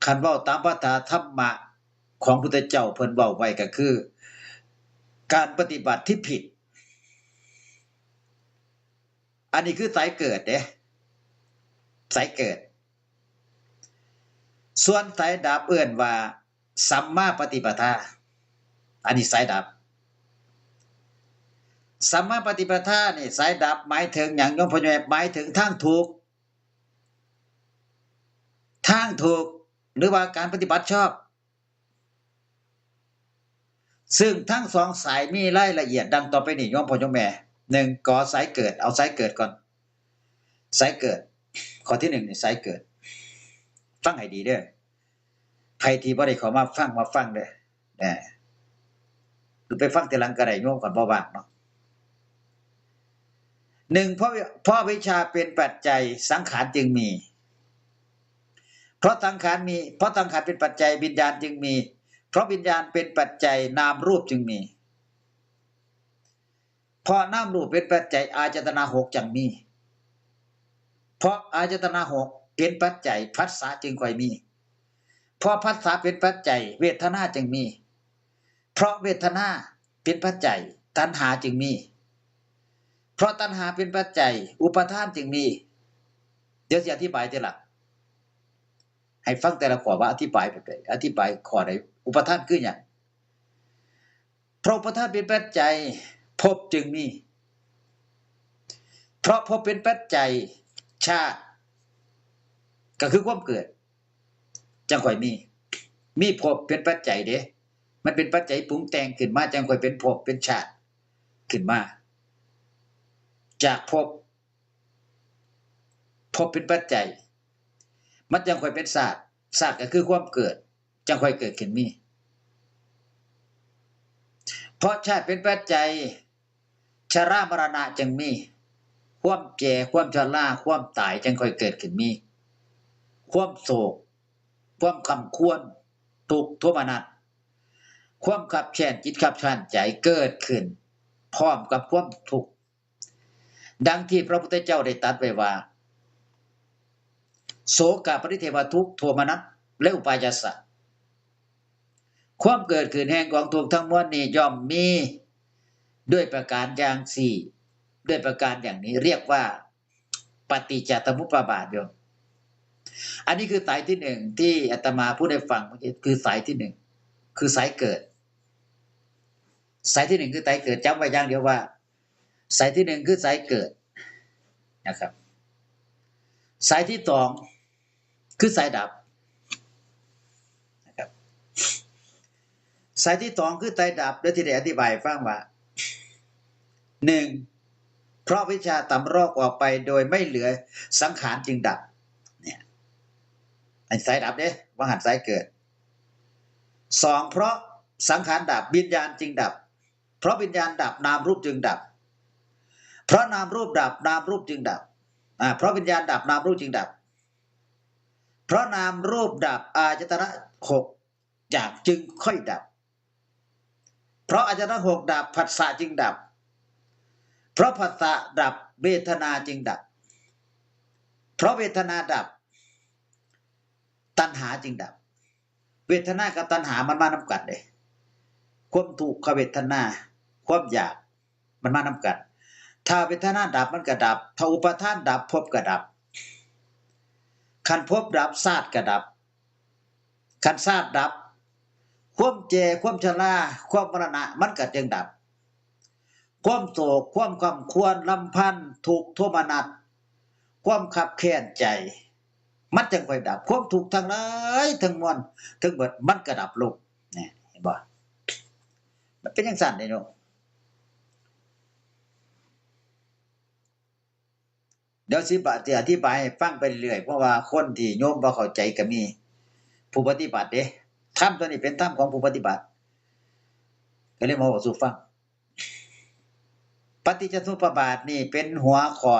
คันเว้าตามภาษาธรรมะของพุทธเจ้าเพิ่นเว้าไว้ก็คือการปฏิบัติที่ผิดอันนี้คือสายเกิดเด้สายเกิดส่วนสายดับเอิ้นว่าสัมมาปฏิปทาอันนี้สายดับสัมมาปฏิปทานี่สายดับหมายถึงหยังโยมพ่อใหญ่หมายถึงทางถูกหรือว่าการปฏิบัติชอบซึ่งทั้งสองสายมีรายละเอียดดังต่อไปนี้โยมพ่อโยมแม่1ก่อสายเกิดเอาสายเกิดก่อนสายเกิดข้อที่1นี่สายเกิดฟังให้ดีเด้อใครที่บ่ได้เข้ามาฟังเด้อหรือไปฟังทีหลังก็ได้โยมก่อนบ่ว่างเนาะ1เพราะวิชาเป็นปัจจัยสังขารจึงมีเพราะสังขารเป็นปัจจัยวิญญาณจึงมีเพราะวิญญาณเป็นปัจจัยนามรูปจึงมีเพราะนามรูปเป็นปัจจัยอายตนะ6จึงมีเพราะอายตนะ6เป็นปัจจัยผัสสะจึงค่อยมีเพราะผัสสะเป็นปัจจัยเวทนาจึงมีเพราะเวทนาเป็นปัจจัยตัณหาจึงมีเพราะตัณหาเป็นปัจจัยอุปาทานจึงมีเดี๋ยวสิอธิบายทีหลังให้ฟังแต่ละข้อว่าอธิบายแบบใดอธิบายข้อใดอุปาทานคือหยังเพราะอุปาทานเป็นปัจจัยภพจึงมีเพราะภพเป็นปัจจัยชาติก็คือความเกิดจังค่อยมีภพเป็นปัจจัยเด้มันเป็นปัจจัยปรุงแต่งขึ้นมาจังค่อยเป็นภพเป็นชาติขึ้นมาจากภพเป็นปัจจัยมันจังค่อยเป็นศาสตร์ก็คือความเกิดจังค่อยเกิดขึ้นมีเพราะชาติเป็นปัจจัยชรามรณะจึงมีความแก่ความชราความตายจังค่อยเกิดขึ้นมีความโศกความคำควรทุกข์โทมนัสความขับแค้นจิตขับชั่นใจเกิดขึ้นพร้อมกับความทุกข์ดังที่พระพุทธเจ้าได้ตรัสไว้ว่าโสกปริเทวทุกข์โทมนัสและอุปายัสสะความเกิดขึ้นแห่งกองทุกข์ทั้งมวลนี้ย่อมมีด้วยประการอย่างสี่ด้วยประการอย่างนี้เรียกว่าปฏิจจสมุปบาทโยมอันนี้คือสายที่1ที่อาตมาพูดให้ฟังเมื่อกี้คือสายที่1คือสายเกิดสายที่1คือสายเกิดจำไว้อย่างเดียวว่าสายที่1คือสายเกิดนะครับสายที่2คือสายดับนะครับสายที่2คือสายดับแล้วที่ได้อธิบายฟังว่า1เพราะวิชาต่ำรอกออกไปโดยไม่เหลือสังขารจึงดับเนี่ยไอ้สายดับเด้ว่าหันสายเกิด2เพราะสังขารดับวิญญาณจึงดับเพราะวิญญาณดับนามรูปจึงดับเพราะนามรูปดับนามรูปจึงดับเพราะวิญญาณดับนามรูปจึงดับเพราะนามรูปดับอายตนะ6อย่างจึงค่อยดับเพราะอายตนะ6ดับผัสสะจึงดับเพราะผัสสะดับเวทนาจึงดับเพราะเวทนาดับตัณหาจึงดับเวทนากับตัณหามันมานำกันเด้ความทุกขเวทนาความอยากมันมานำกันถ้าเวทนาดับมันก็ดับถ้าอุปาทานดับภพก็ดับคันภพดับชาติก็ดับคันชาติดับความแก่ความชราความมรณะมันก็จึงดับความโศกความคำควรลำพันธ์ทุกข์โทมนัสความขับแค้นใจมันจึงค่อยดับความทุกข์ทั้งหลายทั้งมวลทั้งเบิดมันก็ดับลงนี่เห็นบ่มันเป็นจังซั่นเด้เนาะเดี๋ยวสิอธิบายให้ฟังไปเรื่อยเพราะว่าคนที่โยมบ่เข้าใจก็มีผู้ปฏิบัติเด้ธรรมตัวนี้เป็นธรรมของผู้ปฏิบัติก็เลยมาเว้าสู่ฟังปฏิจจสมุปบาทนี่เป็นหัวข้อ